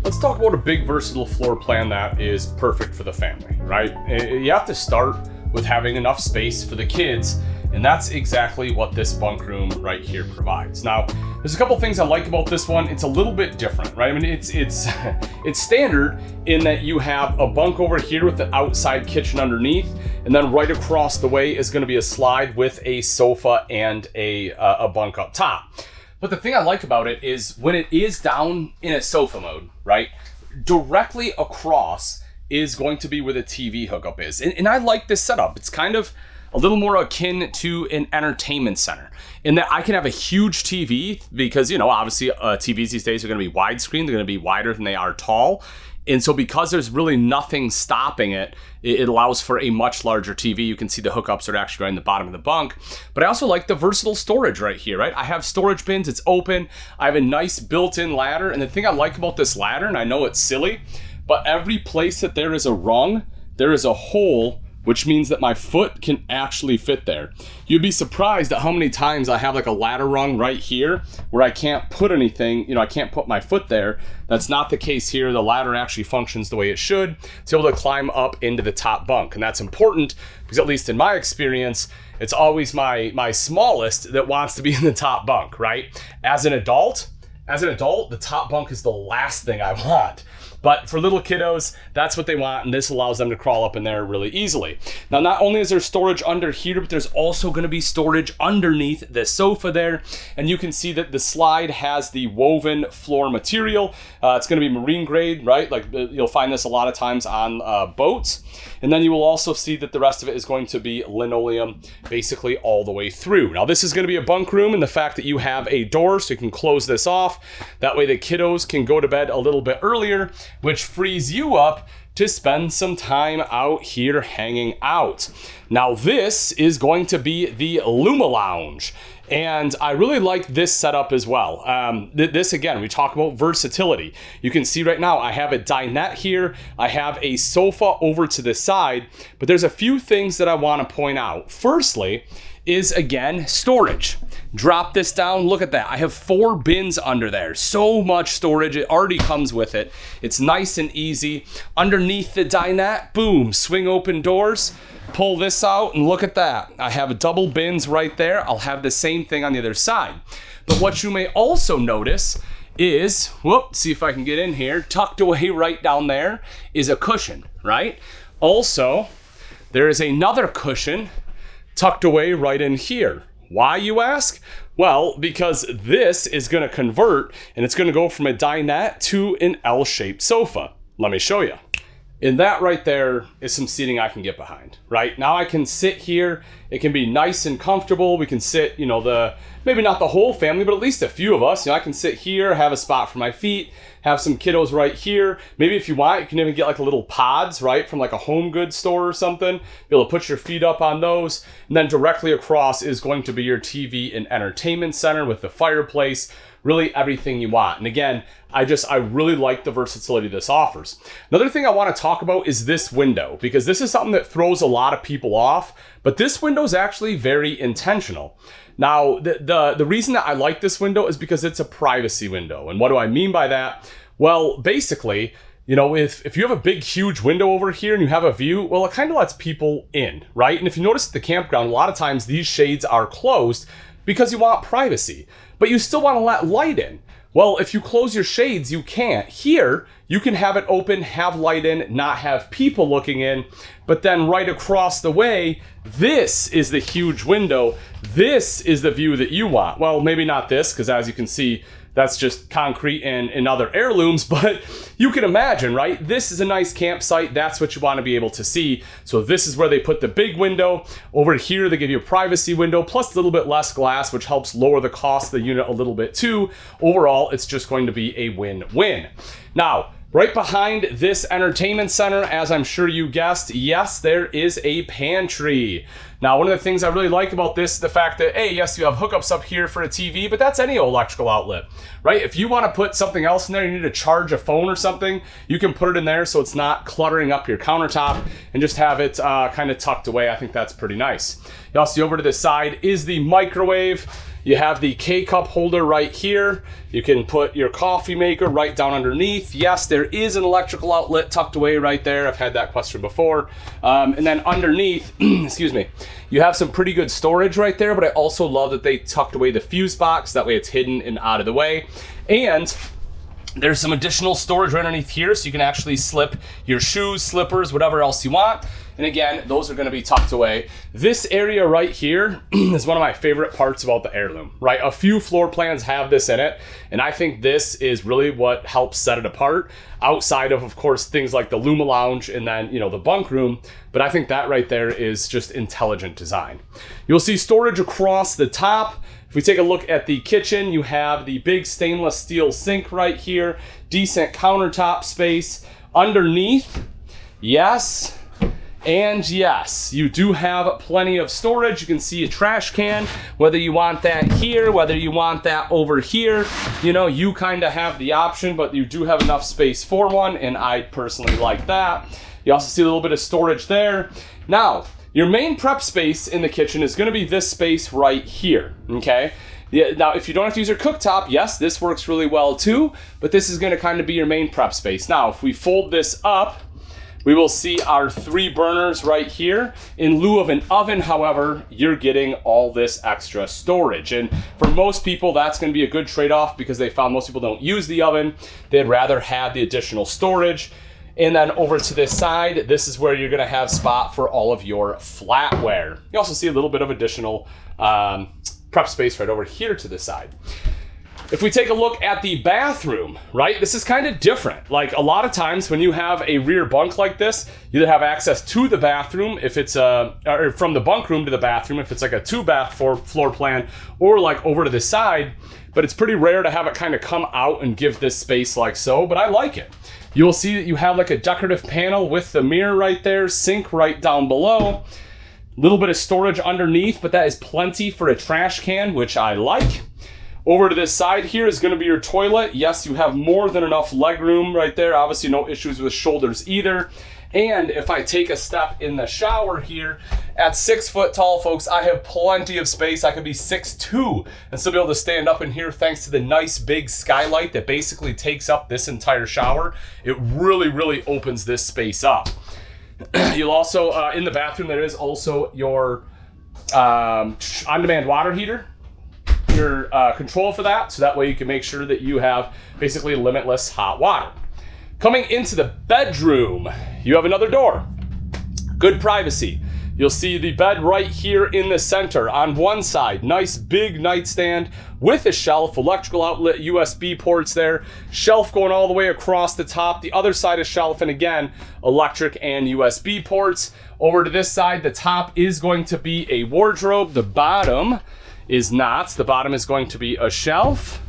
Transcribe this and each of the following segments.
Let's talk about a big versatile floor plan that is perfect for the family, right? You have to start with having enough space for the kids, and that's exactly what this bunk room right here provides. Now, there's a couple things I like about this one. It's a little bit different, right? I mean, it's standard in that you have a bunk over here with the outside kitchen underneath, and then right across the way is going to be a slide with a sofa and a bunk up top. But the thing I like about it is when it is down in a sofa mode, right? Directly across is going to be where the TV hookup is. And I like this setup. It's kind of a little more akin to an entertainment center in that I can have a huge TV because, obviously TVs these days are going to be widescreen. They're going to be wider than they are tall. And so because there's really nothing stopping it, it allows for a much larger TV. You can see the hookups are actually right in the bottom of the bunk. But I also like the versatile storage right here, right? I have storage bins, it's open. I have a nice built-in ladder. And the thing I like about this ladder, and I know it's silly, but every place that there is a rung, there is a hole, which means that my foot can actually fit there. You'd be surprised at how many times I have like a ladder rung right here where I can't put anything, I can't put my foot there. That's not the case here. The ladder actually functions the way it should to be able to climb up into the top bunk. And that's important because at least in my experience, it's always my smallest that wants to be in the top bunk, right? As an adult, the top bunk is the last thing I want. But for little kiddos, that's what they want, and this allows them to crawl up in there really easily. Now, not only is there storage under here, but there's also going to be storage underneath the sofa there, and you can see that the slide has the woven floor material. It's going to be marine grade, right? Like you'll find this a lot of times on boats. And then you will also see that the rest of it is going to be linoleum basically all the way through. Now, this is going to be a bunk room, and the fact that you have a door so you can close this off, that way the kiddos can go to bed a little bit earlier, which frees you up to spend some time out here hanging out. Now, this is going to be the Luma Lounge. And I really like this setup as well. This, again, we talk about versatility. You can see right now I have a dinette here. I have a sofa over to the side. But there's a few things that I want to point out. Firstly is, again, storage. Drop this down. Look at that. I have 4 bins under there. So much storage. It already comes with it. It's nice and easy. Underneath the dinette, boom, swing open doors. Pull this out and look at that. I have double bins right there. I'll have the same thing on the other side. But what you may also notice is, see if I can get in here, tucked away right down there is a cushion, right? Also, there is another cushion tucked away right in here. Why, you ask? Well, because this is going to convert and it's going to go from a dinette to an L-shaped sofa. Let me show you. And that right there is some seating I can get behind, right? Now I can sit here. It can be nice and comfortable. We can sit, maybe not the whole family, but at least a few of us. I can sit here, have a spot for my feet, have some kiddos right here. Maybe if you want, you can even get like a little pods, right? From like a home goods store or something. Be able to put your feet up on those. And then directly across is going to be your TV and entertainment center with the fireplace. Really everything you want. And again, I really like the versatility this offers. Another thing I want to talk about is this window, because this is something that throws a lot of people off, but this window is actually very intentional. Now, the reason that I like this window is because it's a privacy window. And what do I mean by that? Well, basically, if you have a big, huge window over here and you have a view, well, it kind of lets people in, right? And if you notice at the campground, a lot of times these shades are closed because you want privacy, but you still want to let light in. Well, if you close your shades, you can't. Here, you can have it open, have light in, not have people looking in, but then right across the way, this is the huge window. This is the view that you want. Well, maybe not this, because as you can see, that's just concrete and other heirlooms, but you can imagine, right? This is a nice campsite. That's what you want to be able to see. So this is where they put the big window. Over here, they give you a privacy window, plus a little bit less glass, which helps lower the cost of the unit a little bit too. Overall, it's just going to be a win-win. Now, right behind this entertainment center, as I'm sure you guessed, yes, there is a pantry. Now, one of the things I really like about this is the fact that, yes, you have hookups up here for a TV, but that's any electrical outlet, right? If you want to put something else in there, you need to charge a phone or something, you can put it in there so it's not cluttering up your countertop and just have it kind of tucked away. I think that's pretty nice. You also see over to the side is the microwave. You have the K-cup holder right here. You can put your coffee maker right down underneath. Yes, there is an electrical outlet tucked away right there. I've had that question before. And then underneath, excuse me, you have some pretty good storage right there, but I also love that they tucked away the fuse box. That way it's hidden and out of the way. And there's some additional storage right underneath here, so you can actually slip your shoes, slippers, whatever else you want. And again, those are gonna be tucked away. This area right here is one of my favorite parts about the Airelume, right? A few floor plans have this in it, and I think this is really what helps set it apart, outside of course, things like the Luma Lounge and then, the bunk room. But I think that right there is just intelligent design. You'll see storage across the top. If we take a look at the kitchen, you have the big stainless steel sink right here, decent countertop space. Underneath, yes, and yes, you do have plenty of storage. You can see a trash can, whether you want that here, whether you want that over here, you kind of have the option, but you do have enough space for one, and I personally like that. You also see a little bit of storage there. Now, your main prep space in the kitchen is gonna be this space right here, okay? Yeah, now, if you don't have to use your cooktop, yes, this works really well too, but this is gonna kind of be your main prep space. Now, if we fold this up, we will see our 3 burners right here. In lieu of an oven, however, you're getting all this extra storage. And for most people, that's gonna be a good trade-off because they found most people don't use the oven. They'd rather have the additional storage. And then over to this side, this is where you're gonna have spot for all of your flatware. You also see a little bit of additional prep space right over here to the side. If we take a look at the bathroom, right, this is kind of different. Like a lot of times when you have a rear bunk like this, you either have access to the bathroom if it's or from the bunk room to the bathroom if it's like a 2-bath floor plan, or like over to the side, but it's pretty rare to have it kind of come out and give this space like so, but I like it. You'll see that you have like a decorative panel with the mirror right there, sink right down below, little bit of storage underneath, but that is plenty for a trash can, which I like. Over to this side here is going to be your toilet. Yes, you have more than enough leg room right there. Obviously no issues with shoulders either. And if I take a step in the shower here, at 6 foot tall, folks, I have plenty of space. I could be 6'2" and still be able to stand up in here thanks to the nice big skylight that basically takes up this entire shower. It really, really opens this space up. You'll also, in the bathroom, there is also your on-demand water heater. Your control for that, so that way you can make sure that you have basically limitless hot water. Coming into the bedroom, you have another door. Good privacy. You'll see the bed right here in the center. On one side, nice big nightstand with a shelf, electrical outlet, USB ports there, shelf going all the way across the top. The other side is shelf, and again, electric and USB ports. Over to this side, the top is going to be a wardrobe. The bottom is not. The bottom is going to be a shelf.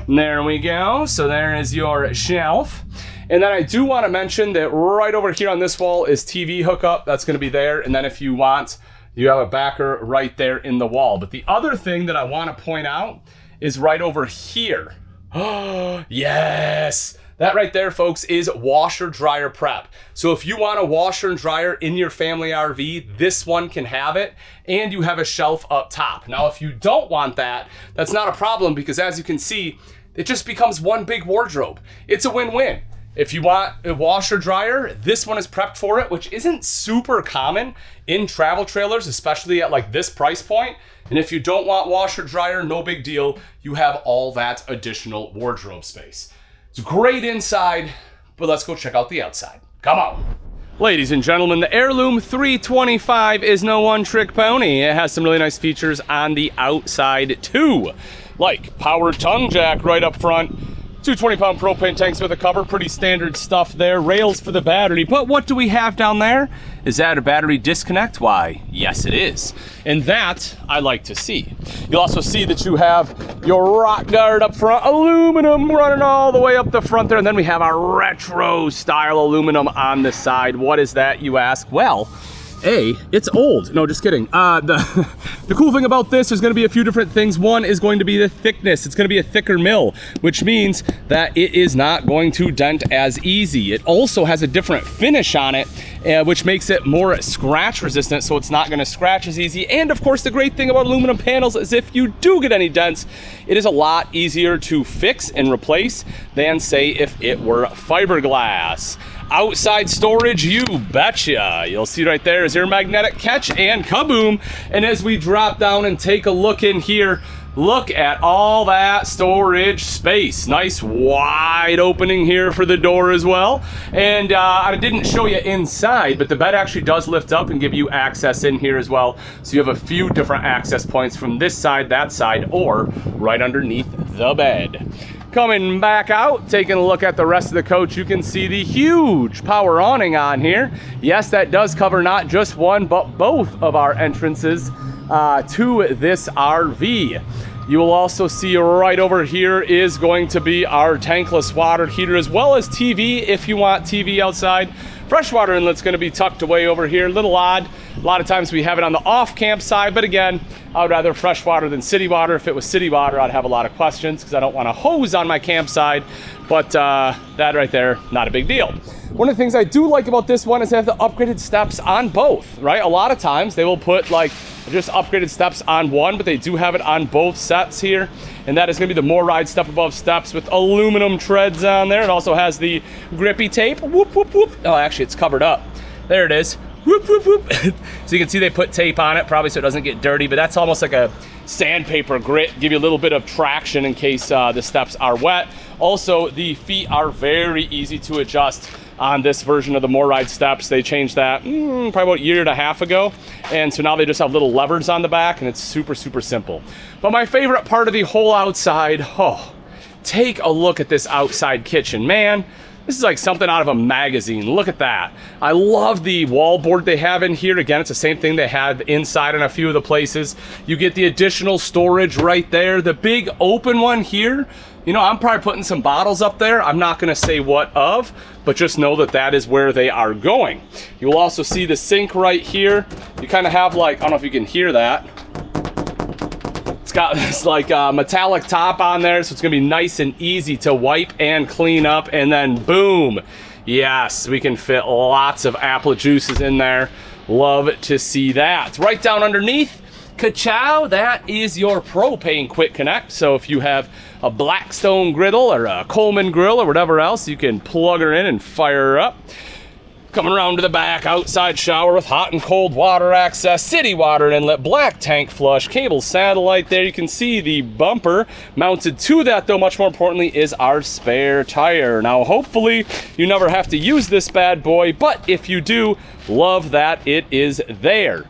And there we go. So there is your shelf. And then I do want to mention that right over here on this wall is TV hookup. That's going to be there. And then if you want, you have a backer right there in the wall. But the other thing that I want to point out is right over here. Oh, yes. That right there, folks, is washer dryer prep. So if you want a washer and dryer in your family RV, this one can have it, and you have a shelf up top. Now, if you don't want that, that's not a problem because as you can see, it just becomes one big wardrobe. It's a win-win. If you want a washer dryer, this one is prepped for it, which isn't super common in travel trailers, especially at like this price point. And if you don't want washer dryer, no big deal. You have all that additional wardrobe space. It's great inside, but let's go check out the outside. Come on. Ladies and gentlemen, the Airelume 325 is no one-trick pony. It has some really nice features on the outside too, like power tongue jack right up front, 220-pound propane tanks with a cover, pretty standard stuff there, rails for the battery. But what do we have down there? Is that a battery disconnect? Why, yes it is. And that I like to see. You'll also see that you have your rock guard up front, aluminum running all the way up the front there, and then we have our retro style aluminum on the side. What is that, you ask? Well, It's old. No, just kidding. The cool thing about this, there's gonna be a few different things. One is going to be the thickness. It's gonna be a thicker mill, which means that it is not going to dent as easy. It also has a different finish on it, which makes it more scratch resistant, so it's not gonna scratch as easy. And of course, the great thing about aluminum panels is if you do get any dents, it is a lot easier to fix and replace than, say, if it were fiberglass. Outside storage, you betcha. You'll see right there is your magnetic catch, and kaboom. And as we drop down and take a look in here, look at all that storage space. Nice wide opening here for the door as well. And I didn't show you inside, but the bed actually does lift up and give you access in here as well. So you have a few different access points from this side, that side, or right underneath the bed. Coming back out, taking a look at the rest of the coach, you can see the huge power awning on here. Yes, that does cover not just one, but both of our entrances to this RV. You will also see right over here is going to be our tankless water heater, as well as TV if you want TV outside. Freshwater inlet's gonna be tucked away over here, a little odd. A lot of times we have it on the off-camp side, but again, I would rather freshwater than city water. If it was city water, I'd have a lot of questions because I don't want a hose on my campsite, but that right there, not a big deal. One of the things I do like about this one is they have the upgraded steps on both, right? A lot of times they will put like just upgraded steps on one, but they do have it on both sets here. And that is gonna be the more ride step above steps with aluminum treads on there. It also has the grippy tape, whoop, whoop, whoop. Oh, actually it's covered up. There it is, whoop, whoop, whoop. So you can see they put tape on it, probably so it doesn't get dirty, but that's almost like a sandpaper grit, give you a little bit of traction in case the steps are wet. Also, the feet are very easy to adjust on this version of the more ride steps. They changed that probably about a year and a half ago, and so now they just have little levers on the back, and it's super, super simple. But my favorite part of the whole outside, take a look at this outside kitchen, man. This is like something out of a magazine. Look at that. I love the wall board they have in here. Again, it's the same thing they have inside in a few of the places. You get the additional storage right there. The big open one here, you know, I'm probably putting some bottles up there. I'm not gonna say what of, but just know that that is where they are going. You will also see the sink right here. You kind of have like, I don't know if you can hear that. It's got this like metallic top on there, so it's gonna be nice and easy to wipe and clean up, and then boom. Yes, we can fit lots of apple juices in there. Love to see that. Right down underneath, ka-chow, that is your propane quick connect. So if you have a Blackstone griddle or a Coleman grill or whatever else, you can plug her in and fire her up. Coming around to the back, outside shower with hot and cold water access, city water inlet, black tank flush, cable satellite there. You can see the bumper mounted to that, though much more importantly is our spare tire. Now hopefully you never have to use this bad boy, but if you do, love that it is there.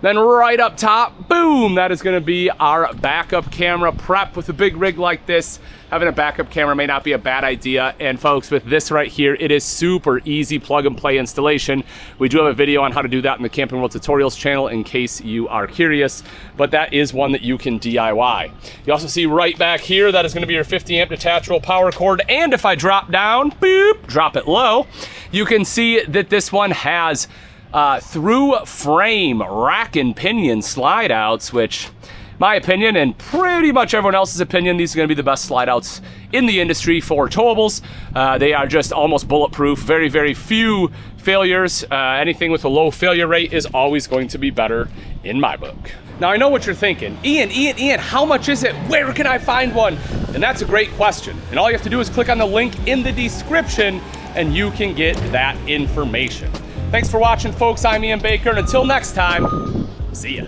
Then right up top, boom, that is gonna be our backup camera prep. With a big rig like this, having a backup camera may not be a bad idea. And folks, with this right here, it is super easy plug and play installation. We do have a video on how to do that in the Camping World Tutorials channel in case you are curious, but that is one that you can DIY. You also see right back here, that is gonna be your 50 amp detachable power cord. And if I drop down, boop, drop it low, you can see that this one has through frame rack and pinion slide outs, which my opinion and pretty much everyone else's opinion, these are going to be the best slide outs in the industry for towables. They are just almost bulletproof, very, very few failures. Anything with a low failure rate is always going to be better in my book. Now I know what you're thinking, Ian, how much is it? Where can I find one? And that's a great question. And all you have to do is click on the link in the description and you can get that information. Thanks for watching, folks. I'm Ian Baker, and until next time, see ya.